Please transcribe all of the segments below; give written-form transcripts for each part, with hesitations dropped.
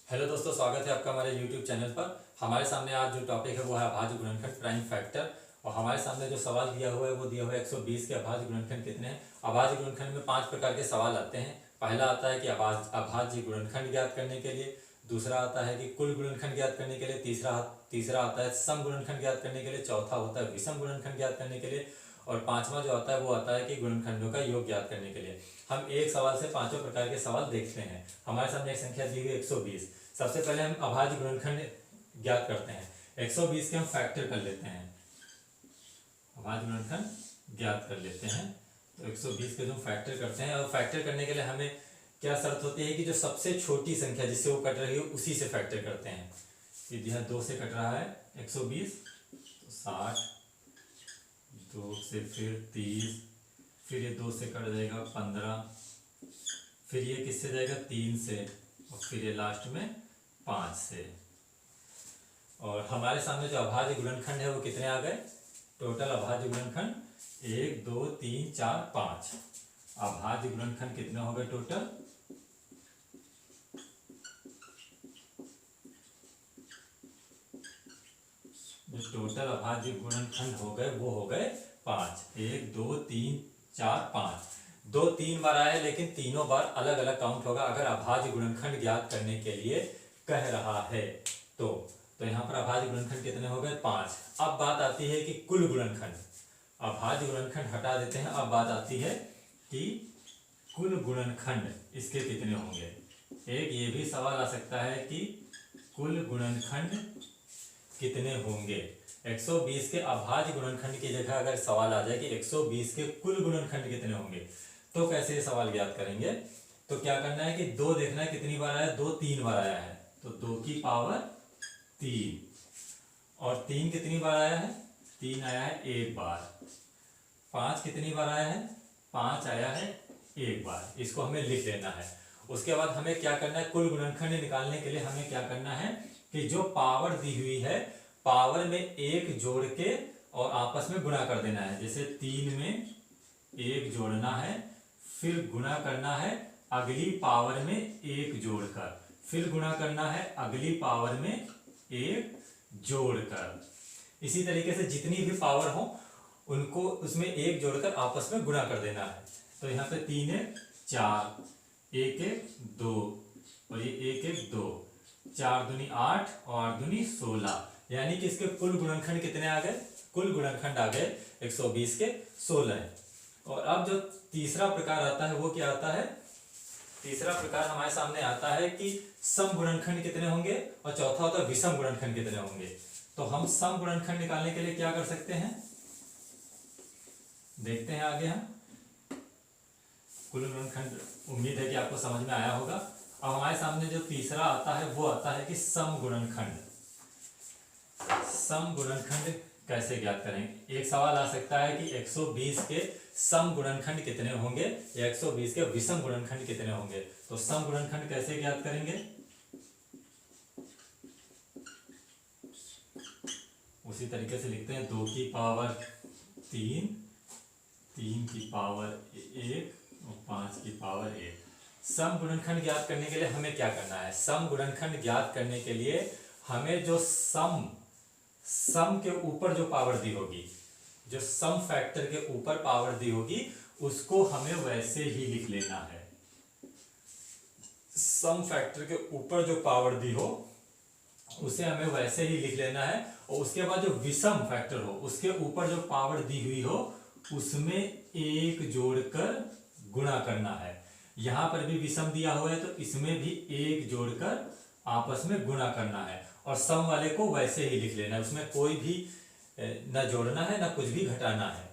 Hello दोस्तों, स्वागत है आपका हमारे YouTube चैनल पर। हमारे सामने आज जो टॉपिक है वो है अभाज्य गुणनखंड प्राइम फैक्टर। और हमारे सामने जो सवाल दिया हुआ है वो दिया हुआ है 120 के अभाज्य गुणनखंड कितने हैं। अभाज्य गुणनखंड में 5 प्रकार के सवाल आते हैं। पहला आता है कि अभाज्य गुणनखंड ज्ञात करने के लिए, दूसरा आता है कि कुल गुणनखंड ज्ञात करने के लिए, तीसरा आता है सम गुणनखंड ज्ञात करने के लिए, चौथा होता है विषम गुणनखंड ज्ञात करने के लिए, और पांचवा जो आता है वो आता है कि गुणनखंडों का योग ज्ञात करने के लिए। हम एक सवाल से पांचों प्रकार के सवाल देखते हैं। हमारे सामने एक संख्या दी हुई है 120। सबसे पहले हम अभाज्य गुणनखंड ज्ञात करते हैं। 120 के हम फैक्टर कर लेते हैं, अभाज्य गुणनखंड ज्ञात कर लेते हैं। तो 120 के जो फैक्टर करते हैं, और फैक्टर करने के लिए हमें क्या शर्त होती है कि जो सबसे छोटी संख्या जिससे वो कट रही है उसी से फैक्टर करते हैं। यह 2 से कट रहा है 120, तो 60, 2 से फिर 30, फिर ये 2 से कट जाएगा 15, फिर ये किससे जाएगा 3 से, और फिर ये लास्ट में 5 से। और हमारे सामने जो अभाज्य गुणनखंड है वो कितने आ गए? टोटल अभाज्य गुणनखंड 1 2 3 4 5। अभाज्य गुणनखंड कितने हो गए टोटल? जो टोटल अभाज्य गुणनखंड हो गए वो हो गए 5। 1 2 3 4 5। 2 3 बार आया, लेकिन तीनों बार अलग अलग काउंट होगा अगर अभाज्य गुणनखंड ज्ञात करने के लिए कह रहा है तो यहाँ पर अभाज्य गुणनखंड कितने हो गए? 5। अब बात आती है कि कुल गुणनखंड। अभाज्य गुणनखंड हटा देते हैं, अब बात आती है कि कुल गुणनखंड इसके कितने होंगे। एक ये भी सवाल आ सकता है कि कुल गुणनखंड कितने होंगे। 120 के अभाज्य गुणनखंड की जगह अगर सवाल आ जाए कि 120 के कुल गुणनखंड कितने होंगे, तो कैसे ये सवाल ज्ञात करेंगे? तो क्या करना है कि 2 देखना है कितनी बार आया, 2 3 बार आया है, तो 2 की पावर 3। और 3 कितनी बार आया है? 3 आया है 1 बार। 5 कितनी बार आया है? 5 आया है 1 बार। इसको हमें लिख लेना है। उसके बाद हमें क्या करना है? कुल गुणनखंड निकालने के लिए हमें क्या करना है कि जो पावर दी हुई है, पावर में 1 जोड़ के और आपस में गुणा कर देना है। जैसे 3 में 1 जोड़ना है, फिर गुणा करना है अगली पावर में 1 जोड़कर, फिर गुणा करना है अगली पावर में 1 जोड़कर। इसी तरीके से जितनी भी पावर हो उनको उसमें 1 जोड़कर आपस में गुणा कर देना है। तो यहाँ पे 3 1 4, 1 1 2, और ये 1 1 2, 4 दूनी 8 और 8 दूनी 16। यानी कि इसके कुल गुणनखंड कितने आ गए? कुल गुणनखंड आ गए 120 के 16। और अब जो तीसरा प्रकार आता है वो क्या आता है? तीसरा प्रकार हमारे सामने आता है कि सम गुणनखंड कितने होंगे, और चौथा होता है विषम गुणनखंड कितने होंगे। तो हम सम गुणनखंड निकालने के लिए क्या कर सकते हैं, देखते हैं आगे हम। कुल गुणनखंड उम्मीद है कि आपको समझ में आया होगा। अब हमारे सामने जो तीसरा आता है वो आता है कि सम गुणनखंड। सम गुणनखंड कैसे ज्ञात करेंगे? एक सवाल आ सकता है कि 120 के सम गुणनखंड कितने होंगे या 120 के विषम गुणनखंड कितने होंगे। तो सम गुणनखंड कैसे ज्ञात करेंगे? उसी तरीके से लिखते हैं, 2 की पावर 3, 3 की पावर 1 और 5 की पावर 1। सम गुणनखंड ज्ञात करने के लिए हमें क्या करना है? सम गुणनखंड ज्ञात करने के लिए हमें जो सम के ऊपर जो पावर दी होगी, जो सम फैक्टर के ऊपर पावर दी होगी, उसको हमें वैसे ही लिख लेना है। सम फैक्टर के ऊपर जो पावर दी हो उसे हमें वैसे ही लिख लेना है। और उसके बाद जो विषम फैक्टर हो उसके ऊपर जो पावर दी हुई हो उसमें 1 जोड़कर गुणा करना है। यहां पर भी विषम दिया हुआ है तो इसमें भी 1 जोड़कर आपस में गुणा करना है। और सम वाले को वैसे ही लिख लेना है, उसमें कोई भी न जोड़ना है न कुछ भी घटाना है।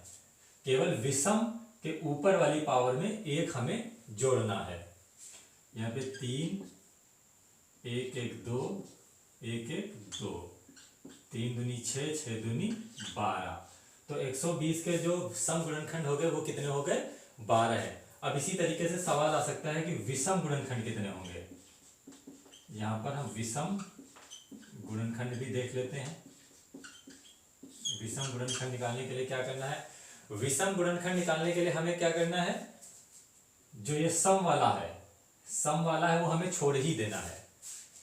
केवल विषम के ऊपर वाली पावर में 1 हमें जोड़ना है। यहाँ पे 3 1 1 2 1 1 2, 3 दूनी 6, 6 दूनी 12। तो 120 के जो सम गुणनखंड हो गए वो कितने हो गए? 12 है। अब इसी तरीके से सवाल आ सकता है कि विषम गुणनखंड कितने होंगे। यहां पर हम विषम गुणनखंड भी देख लेते हैं। विषम गुणनखंड निकालने के लिए क्या करना है? विषम गुणनखंड निकालने के लिए हमें क्या करना है? जो ये सम वाला है वो हमें छोड़ ही देना है।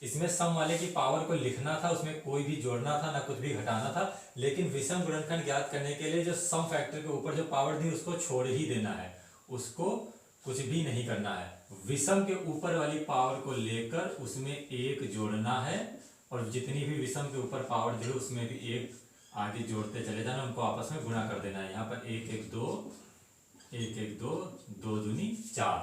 इसमें सम वाले की पावर को लिखना था, उसमें कोई भी जोड़ना था ना कुछ भी घटाना था, लेकिन विषम गुणनखंड ज्ञात करने के लिए जो सम फैक्टर के ऊपर जो पावर दी उसको छोड़ ही देना है, उसको कुछ भी नहीं करना है। विषम के ऊपर वाली पावर को लेकर उसमें एक जोड़ना है, और जितनी भी विषम के ऊपर पावर दी उसमें भी एक आगे जोड़ते चले जाना, उनको आपस में गुणा कर देना है। यहाँ पर 1 1 2 1 1 2 2 दूनी 4।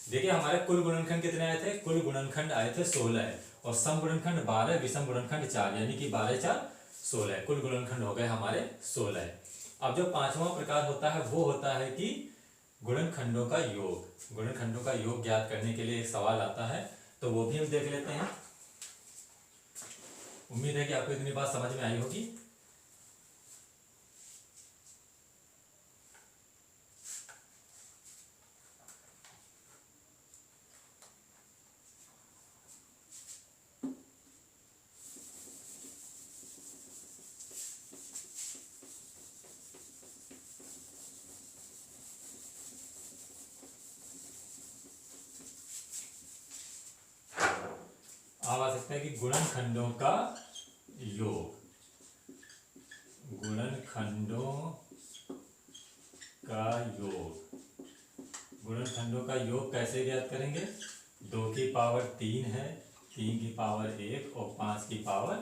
देखिए हमारे कुल गुणनखंड कितने आए थे, कुल गुणनखंड आए थे 16 है, और सम गुणनखंड 12, विषम गुणनखंड 4, यानी कि 12 4 16, कुल गुणनखंड हो गए हमारे 16 है। अब जो पांचवा प्रकार होता है वो होता है कि गुणनखंडों का योग। गुणनखंडों का योग ज्ञात करने के लिए एक सवाल आता है, तो वो भी हम देख लेते हैं। उम्मीद है कि आपको इतनी बात समझ में आई होगी। अब आ सकता है कि गुणनखंडों का योग। गुणनखंडों का योग, गुणनखंडों का योग कैसे ज्ञात करेंगे? 2 की पावर 3 है, 3 की पावर 1 और 5 की पावर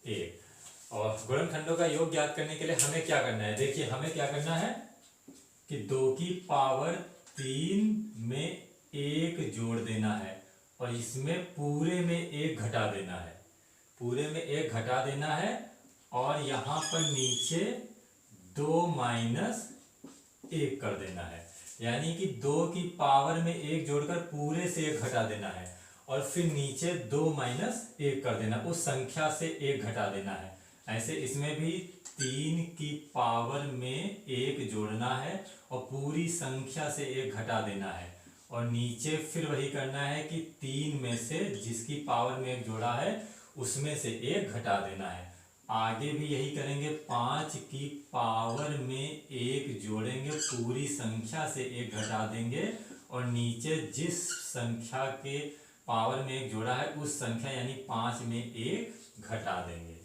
1। और गुणनखंडों का योग ज्ञात करने के लिए हमें क्या करना है? देखिए हमें क्या करना है कि 2 की पावर 3 में 1 जोड़ देना है, और इसमें पूरे में 1 घटा देना है, पूरे में 1 घटा देना है, और यहां पर नीचे 2 माइनस 1 कर देना है। यानी कि 2 की पावर में 1 जोड़कर पूरे से 1 घटा देना है, और फिर नीचे 2 माइनस 1 कर देना, उस संख्या से 1 घटा देना है। ऐसे इसमें भी 3 की पावर में 1 जोड़ना है और पूरी संख्या से 1 घटा देना है, और नीचे फिर वही करना है कि 3 में से जिसकी पावर में 1 जोड़ा है उसमें से 1 घटा देना है। आगे भी यही करेंगे, 5 की पावर में 1 जोड़ेंगे, पूरी संख्या से 1 घटा देंगे, और नीचे जिस संख्या के पावर में 1 जोड़ा है उस संख्या यानी 5 में 1 घटा देंगे।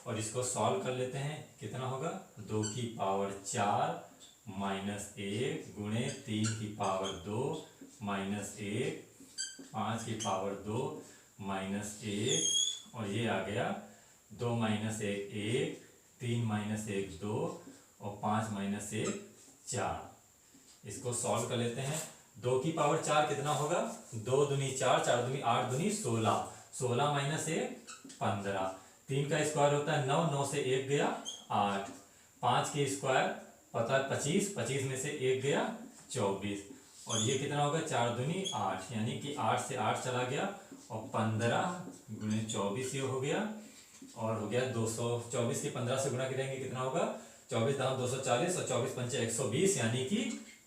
और इसको सॉल्व कर लेते हैं, कितना होगा? 2 की पावर 4 माइनस 1 गुणे 3 की पावर 2 माइनस 1, 5 की पावर 2 माइनस 1, और ये आ गया 2 माइनस 1 1, 3 माइनस 1 2, और 5 माइनस 1 4। इसको सॉल्व कर लेते हैं। 2 की पावर 4 कितना होगा? 2 दूनी 4, 4 दूनी 8, दूनी 16, 16 माइनस 1 15, 3 का स्क्वायर होता है 9, 9 से 1 गया 8, 5 के स्क्वायर पता 25, 25 में से 1 गया 24, और ये कितना होगा? 4 दूनी 8, यानी कि 8 से 8 चला गया, और 15 गुणे 24 ये हो गया, और हो गया 224 की 15 से गुणा करेंगे कितना होगा? 24 दाम 240, और 24 पंचे 120, यानी कि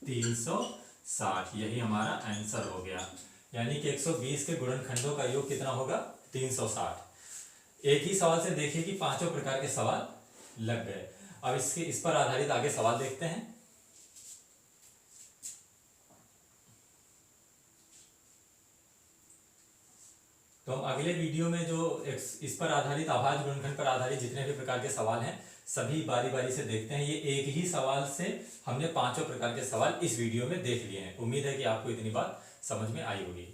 360। यही हमारा आंसर हो गया। यानी कि 120 के गुणनखंडों का योग कितना होगा? 360। एक ही सवाल से देखिए कि पांचों प्रकार के सवाल लग गए। अब इस पर आधारित आगे सवाल देखते हैं। तो हम अगले वीडियो में जो इस पर आधारित अभाज्य गुणनखंड पर आधारित जितने भी प्रकार के सवाल हैं सभी बारी बारी से देखते हैं। ये एक ही सवाल से हमने पांचों प्रकार के सवाल इस वीडियो में देख लिए हैं। उम्मीद है कि आपको इतनी बात समझ में आई होगी।